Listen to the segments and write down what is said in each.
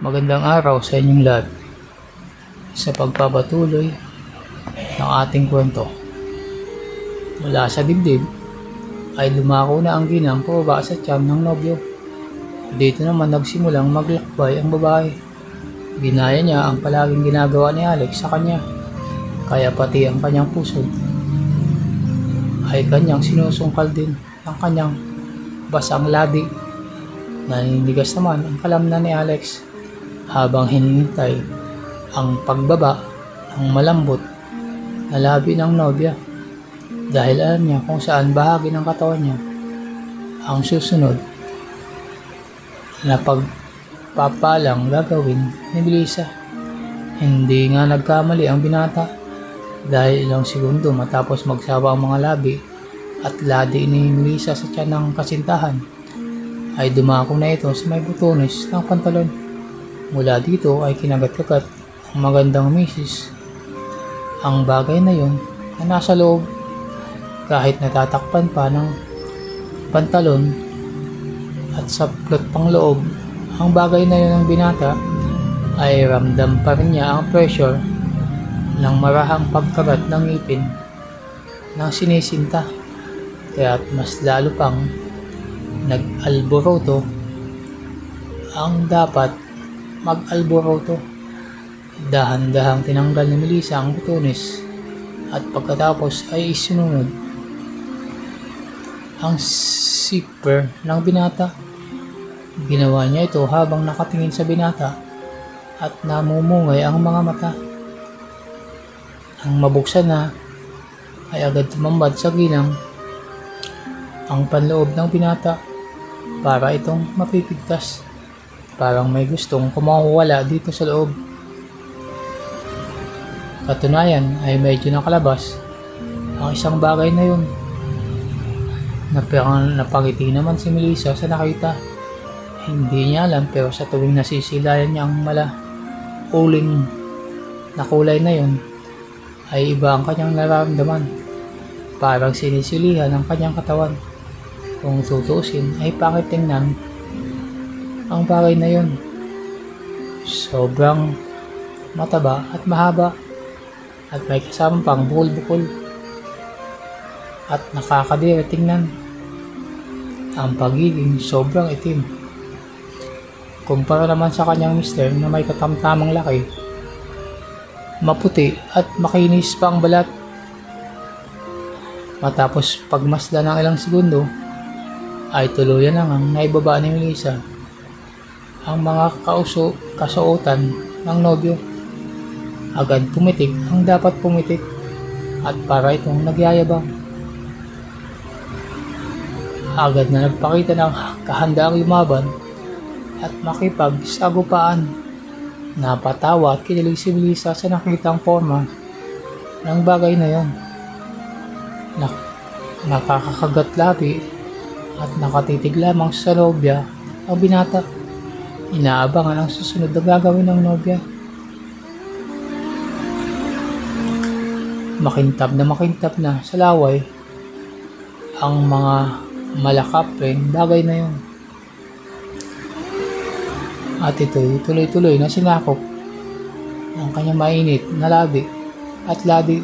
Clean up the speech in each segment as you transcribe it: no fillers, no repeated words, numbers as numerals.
Magandang araw sa inyong lahat sa pagpapatuloy ng ating kwento. Mula sa dibdib ay dumako na ang ginang pababa sa tiyan ng nobyo. Dito naman nagsimulang maglakbay ang babae. Ginaya niya ang palaging ginagawa ni Alex sa kanya, kaya pati ang kanyang puso ay kanyang sinusungkal din ng kanyang basang ladi. Naninigas naman ang kalamnan ni Alex habang hinihintay ang pagbaba ng malambot na labi ng nobya, dahil alam niya kung saan bahagi ng katawan niya ang susunod na pagpapalang gagawin ni Melissa. Hindi nga nagkamali ang binata, dahil ilang segundo matapos magsawa ang mga labi at ladi ni Melissa sa tiyan ng kasintahan ay dumako na ito sa may butones ng pantalon. Mula dito ay kinagat-kagat ang magandang misis ang bagay na yon na nasa loob, kahit natatakpan pa ng pantalon at sa plot pang loob ang bagay na yon ng binata, ay ramdam pa rin niya ang pressure ng marahang pagkagat ng ngipin ng sinisinta, kaya't mas lalo pang nag-alboroto ang dapat mag-alboroto. Dahan-dahang tinanggal ni Melissa ang butones at pagkatapos ay isinunod ang zipper ng binata. Ginawa niya ito habang nakatingin sa binata at namumungay ang mga mata. Ang mabuksan na ay agad tumambad sa ginang ang panloob ng binata para itong mapipigtas. Parang may gustong kumawala dito sa loob. Katunayan ay medyo nakalabas ang isang bagay na yun. Napangiti naman si Melissa sa nakita. Hindi niya alam, pero sa tuwing nasisilayan niya ang uling na kulay na yun, ay iba ang kanyang nararamdaman. Parang sinisilihan ang kanyang katawan. Kung tutuusin ay pangit tingnan ang bagay na yun. Sobrang mataba at mahaba at may kasamang pang bukol-bukol at nakakadiri tingnan. Ang pagiging sobrang itim kumpara naman sa kanyang mister na may katamtamang laki, maputi at makinis pa ang balat. Matapos pagmasdan ng ilang segundo ay tuluyan na ngang naibaba ni Melissa ang mga kasuotan ng nobyo. Agad pumitik ang dapat pumitik at para itong nagyayabang. Agad na nagpakita ng kahandaang lumaban at makipagsagupaan. Napatawa at kinilig si Melissa sa nakitang forma ng bagay na yon. Nakakakagat labi at nakatitig lamang sa nobya ang binata. Inaabangan ang susunod na gagawin ng nobya. Makintab na sa laway ang mga malakapeng bagay na yun. At ito'y tuloy-tuloy na sinakop ang kanyang mainit na labi at ladi.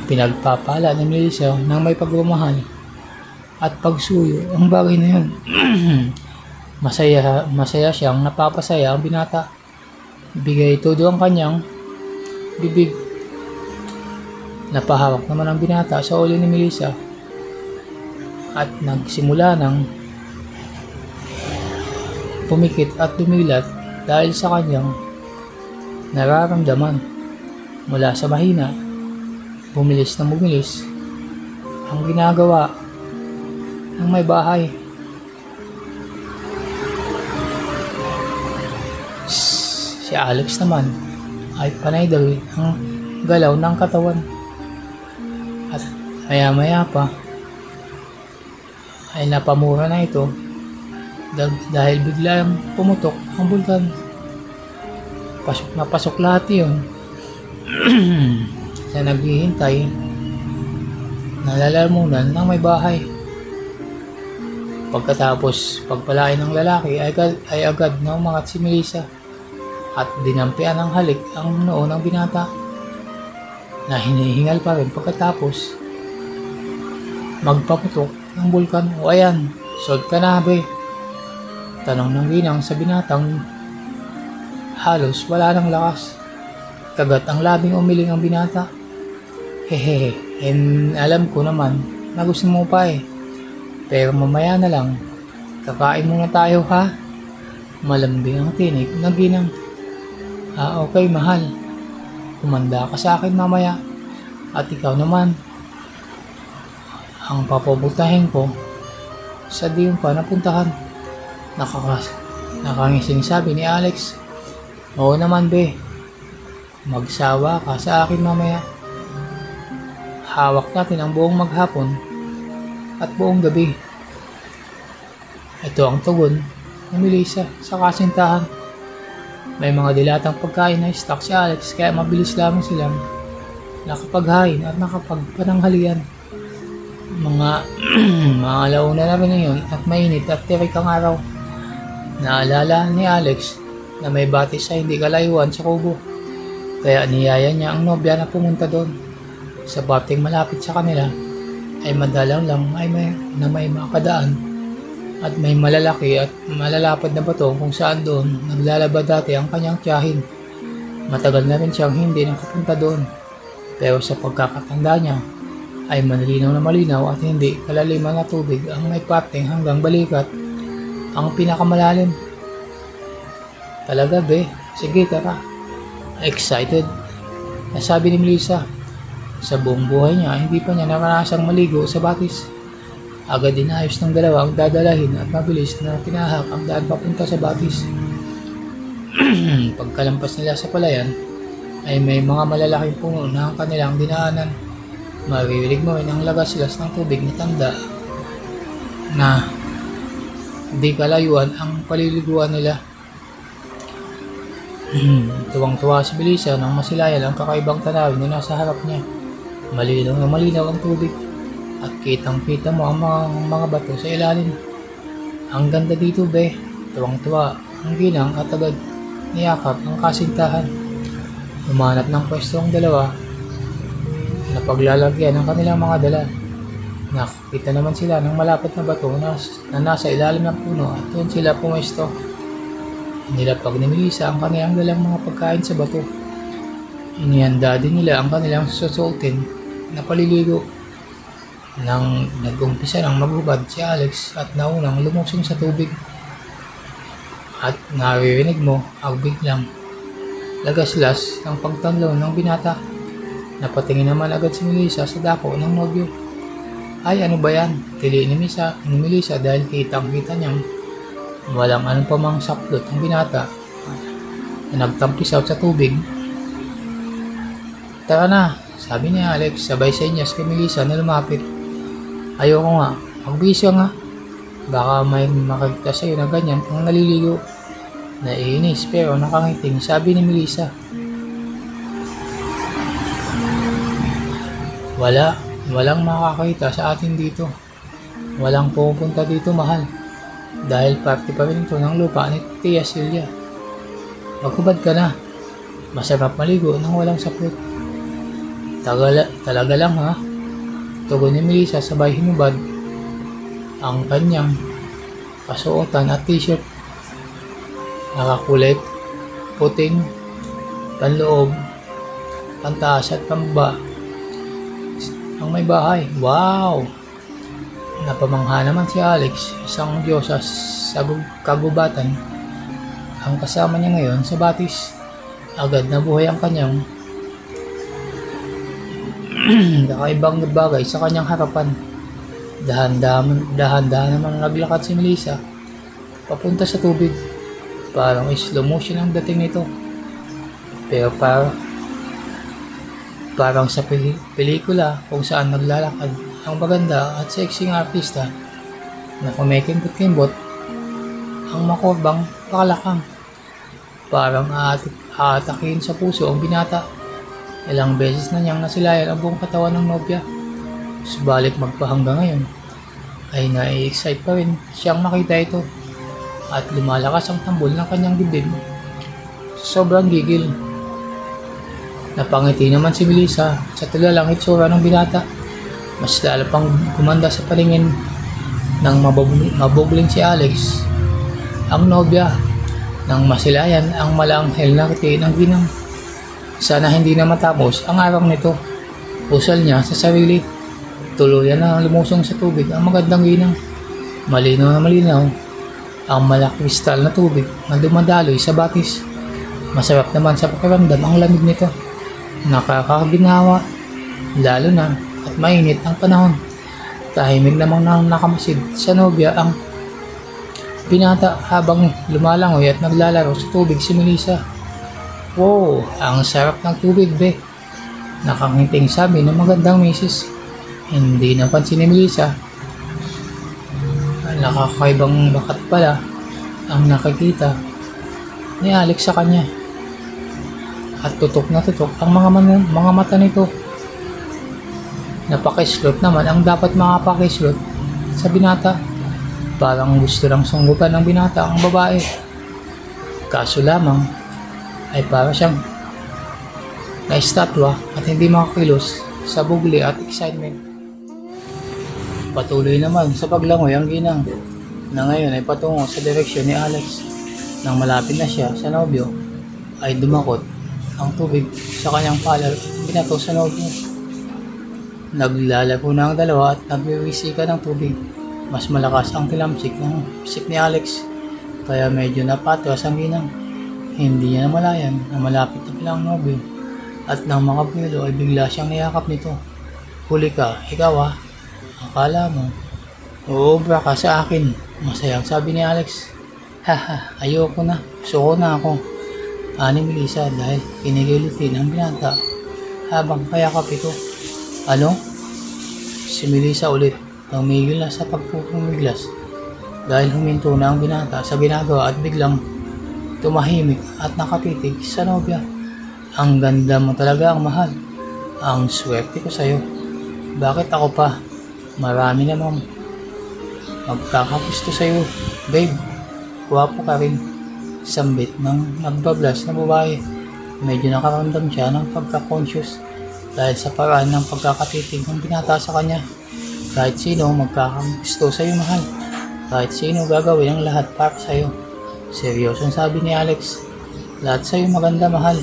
Pinagpapala ni Melissa ng may pagmamahal at pagsuyo ang bagay na yun. Masaya siyang napapasaya ang binata. Bigay todo ang kanyang bibig. Napahawak naman ang binata sa ulo ni Melissa at nagsimula ng pumikit at lumilat dahil sa kanyang nararamdaman. Mula sa mahina, bumilis na bumilis ang ginagawa ng may bahay. Si Alex naman ay panay daw ang galaw ng katawan. At maya-maya pa ay napamura na ito dahil biglang pumutok ang bulkan. Pasok na pasok lahat yun. Sa naghihintay, nalalamunan ng may bahay. Pagkatapos pagpalain ng lalaki ay agad na umangat si Melissa at dinampian ng halik ang noo ng binata na hinihingal pa rin pagkatapos magpaputok ng bulkan. O ayan, sold ka na be? Tanong ng ginang sa binatang halos wala ng lakas. Kagat ang labing umiling ang binata. Hehehe, alam ko naman na gusto mo pa eh. Pero mamaya na lang, kakain muna tayo ha? Malambing ang tinig ng ginang. Okay mahal. Kumanda ka sa akin mamaya. At ikaw naman, ang papabutahin ko sa di pa napuntahan. Nakangising sabi ni Alex. Oo naman be. Magsawa ka sa akin mamaya. Hawak natin ang buong maghapon at buong gabi. Ito ang tugon ni Melissa sa kasintahan. May mga dilatang pagkain na stock si Alex kaya mabilis lamang silang nakapaghain at nakapagpananghalian. Mga alauna na rin ngayon at mainit at tirik ang araw. Naalala ni Alex na may batis sa hindi kalayuan sa kubo. Kaya niyaya niya ang nobya na pumunta doon. Sa parting malapit sa kanila ay madalang lang may makadaan at may malalaki at malalapad na bato kung saan doon naglalaba dati ang kanyang tiyahin. Matagal na rin siyang hindi nakapunta doon, pero sa pagkakatanda niya ay malinaw na malinaw at hindi kalaliman na tubig ang may parting hanggang balikat ang pinakamalalim. Talaga be? Sige tara. Excited na sabi ni Melissa. Sa buong buhay niya, hindi pa niya naranasang maligo sa batis. Agad inayos ng dalawa ang dadalahin at mabilis na tinahak ang daan papunta sa batis. Pagkalampas nila sa palayan, ay may mga malalaking puno na ang kanilang dinaanan. Maririnig mo rin ang lagas-las ng tubig na tanda na di kalayuan ang paliliguan nila. Tuwang-tuwa si Melissa nang masilayan ang kakaibang tanawin na nasa harap niya. Malinaw na malinaw ang tubig at kitang-kita mo ang mga bato sa ilalim. Ang ganda dito be. Tuwang-tuwa ang ginang at agad niyakap ang kasintahan. Umanap ng pwesto ang dalawa na paglalagyan ng kanilang mga dala. Nakakita naman sila ng malapit na bato na nasa ilalim ng puno at doon sila pumwesto. Nilapag ni Melissa ang kanilang dalang mga pagkain sa bato. Inihanda din nila ang kanilang susuotin na paliligo. Nang nag-umpisa ng maghubad si Alex at naunang lumusong sa tubig. At naririnig mo ang biglang lagaslas ng pagtanlaw ng binata. Napatingin naman agad si Melissa sa dako ng nobyo. Ay ano ba yan? Tili ni Melissa dahil kitang-kita niyang walang anong pamang saplot ang binata na nagtampisaw sa tubig. Tara na, sabi ni Alex sabay sa inyas kay Melissa na lumapit. Ayoko nga, magbisyo nga. Baka may makakita sa'yo na ganyan kung naliligo. Naiinis pero nakangiting sabi ni Melissa. Walang makakita sa atin dito. Walang pupunta dito mahal. Dahil parte pa rin ito ng lupa ni Tia Silvia. Maghubad ka na. Masarap maligo nang walang saplot. Talaga lang ha. Tugon ni Melissa sabay hinubad ang kanyang kasuotan at t-shirt. Nakakulay puting panloob, pantaas at pambaba ang may bahay. Wow! Napamangha naman si Alex, isang diyosa sa kagubatan ang kasama niya ngayon sa batis. Agad na buhay ang kanyang kakaibang bagay sa kanyang harapan. Dahan-dahan naman naglakad si Melissa papunta sa tubig. Parang slow motion ang dating nito. Pero parang sa pelikula kung saan naglalakad ang maganda at sexy artista na kumikimbot-kimbot ang makurbang pakalakang. Parang aatakin sa puso ang binata. Ilang beses na niyang nasilayan ang buong katawan ng nobya. Subalit magpahanggang ngayon ay nai-excite pa rin siyang makita ito at lumalakas ang tambol ng kanyang dibdib. Sobrang gigil. Napangiti naman si Melissa sa tulalang itsura ng binata. Mas lalo pang gumanda sa palingin ng mabugling si Alex, ang nobya, nang masilayan ang malanghel na ngiti ng ginang. Sana hindi na matapos ang araw nito. Pusal niya sa sarili. Tuluyan na lumusong sa tubig ang magandang ginang. Malinaw na malinaw ang malakristal na tubig na dumadaloy sa batis. Masarap naman sa pakiramdam ang lamig nito. Nakakaginawa, lalo na at mainit ang panahon. Tahimik namang nakamasid sa nobya ang binata habang lumalangoy at naglalaro sa tubig si Melissa. Wow, ang sarap ng tubig, be. Nakangiting sabi ng magandang misis. Hindi napansin ni Melissa. Nakakaibang bakat pala ang nakikita ni Alex sa kanya. At tutok na tutok ang mga mata nito. Napakislot naman ang dapat makapakislot sa binata. Parang gusto lang sunggupan ng binata ang babae. Kaso lamang ay para siyang na-estatwa at hindi makakilos sa bugli at excitement. Patuloy naman sa paglangoy ang ginang na ngayon ay patungo sa direksyon ni Alex. Nang malapit na siya sa nobyo ay dumakot ang tubig sa kanyang palad, binato sa nobyo. Naglalaro na ang dalawa at nagwiwisika ng tubig. Mas malakas ang tilamsik ng pisik ni Alex, kaya medyo napatras ang ginang. Hindi niya namalayan na malapit na pala ang nobyo at nang makabuelo ay bigla siyang niyakap nito. Huli ka, ikaw ah. Akala mo, uubra ka sa akin. Masayang sabi ni Alex. Haha, ayoko na. Suko na ako. Ani Melissa dahil kinigilitin ang binata habang kayakap ito. Ano? Si Melissa ulit. Tumigil na sa pagpupumiglas dahil huminto na ang binata sa ginagawa at biglang tumahimik at nakatitig sa nobya. Ang ganda mo talaga, ang mahal. Ang swerte ko sa'yo. Bakit ako pa? Marami namang magkakagusto sa'yo, babe. Guwapo ka rin. Sambit ng nagbablas na babae. Medyo nakaramdam siya ng pagka-conscious dahil sa paraan ng pagkakatitig ng binata sa kanya. Kahit sino magkakagusto sa'yo, mahal. Kahit sino gagawin ang lahat para sa'yo. Seryosong sabi ni Alex. Lahat sa'yo maganda, mahal.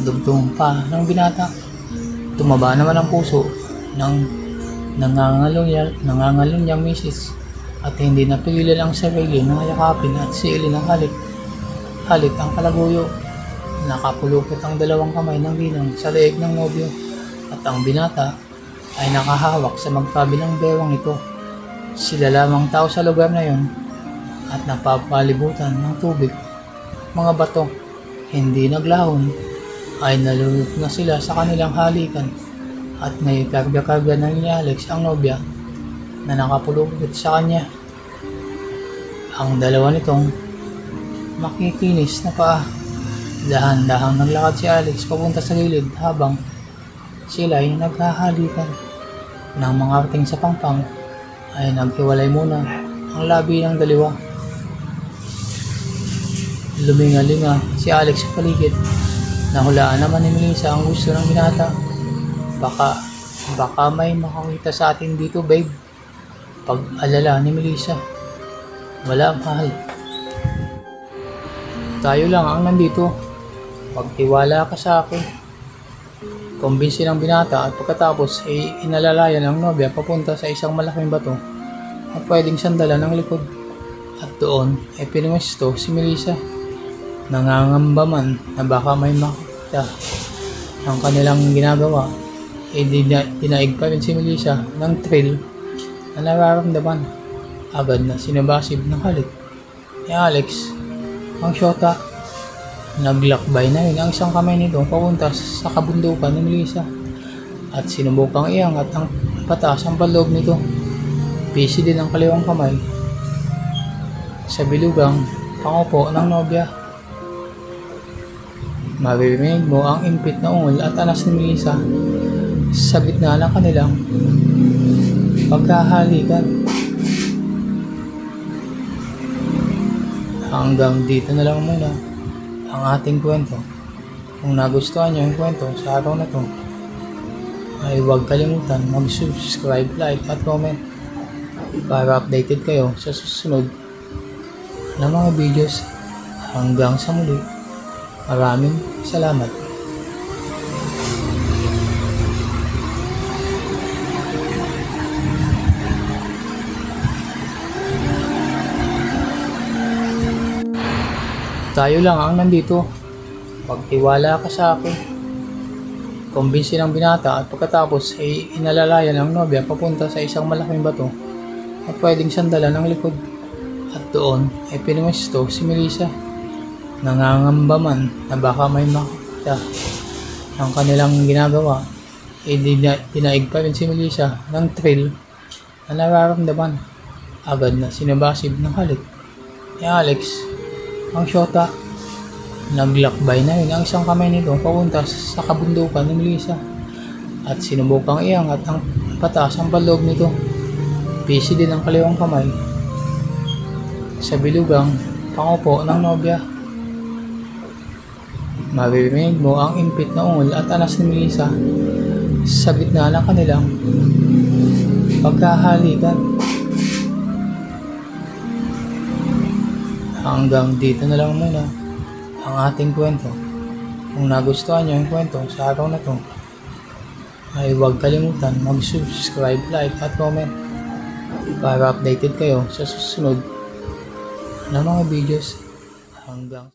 Dugtong pa ng binata. Tumaba naman ang puso ng nangangalong niyang misis at hindi napigilan ang sarili na yakapin at siilin ng halik ang kalaguyo. Nakapulupot ang dalawang kamay ng ginang sa leeg ng nobyo at ang binata ay nakahawak sa magkabilang bewang ito. Sila lamang tao sa lugar na yon at napapalibutan ng tubig. Mga bato, hindi naglahon, ay nalulot na sila sa kanilang halikan at may karga-karga na ni Alex ang nobya na nakapulupot sa kanya. Ang dalawa nitong makikinis na paa. Dahan-dahang naglakad si Alex papunta sa gilid habang sila ay naghahalikan. Nang mangarating sa pangpang ay naghiwalay muna ang labi ng dalawa. Luminga-linga si Alex sa paligid. Nahulaan naman ni Melissa ang gusto ng binata. Baka may makakita sa atin dito, babe. Pag-alala ni Melissa. Wala, mahal. Tayo lang ang nandito. Pagtiwala ka sa akin. Kumbinsi ng binata at pagkatapos ay inalalayan ang nobya papunta sa isang malaking bato at pwedeng sandalan ng likod. At doon ay pinwesto si Melissa. Nangangamba man na baka may makita ang kanilang ginagawa, dinaig pa rin si Melissa ng thrill na nararamdaman. Agad na sinabasib ng halik ni Alex ang syota. Naglakbay na rin ang isang kamay nito papunta sa kabundukan ni Melissa at sinubukang iangat ang patas ang paloob nito. Busy din ang kaliwang kamay sa bilugang pangupo ng nobya. Maririnig mo ang impit na ungol at anas ni Melissa sa gitna ng kanilang pagkahalikan. Hanggang dito na lang muna ang ating kwento. Kung nagustuhan nyo yung kwento sa araw na to, ay huwag kalimutan mag-subscribe, like at comment para updated kayo sa susunod na mga videos. Hanggang sa muli, maraming salamat. Tayo lang ang nandito. Pagtiwala ka sa akin. Kumbinsi ng binata at pagkatapos ay inalalayan ang nobya papunta sa isang malaking bato na pwedeng sandalan ng likod. At doon ay pinwesto si Melissa. Nangangamba man na baka may makita ng kanilang ginagawa, dinaig pa rin si Melissa ng thrill na nararamdaman. Agad na sinabasib ng halik ni Alex ang syota. Naglakbay na rin ang isang kamay nito papunta sa kabundukan ni Melissa at sinubukang iangat ang patas ang paloob nito. Busy din ang kaliwang kamay sa bilugang pangupo ng nobya. Maririnig mo ang impit na ungol at anas ni Melissa sa gitna ng kanilang pagkahalikan. Hanggang dito na lang muna ang ating kwento. Kung nagustuhan nyo yung kwento sa araw na to, ay huwag kalimutan mag-subscribe, like at comment para updated kayo sa susunod na mga videos. Hanggang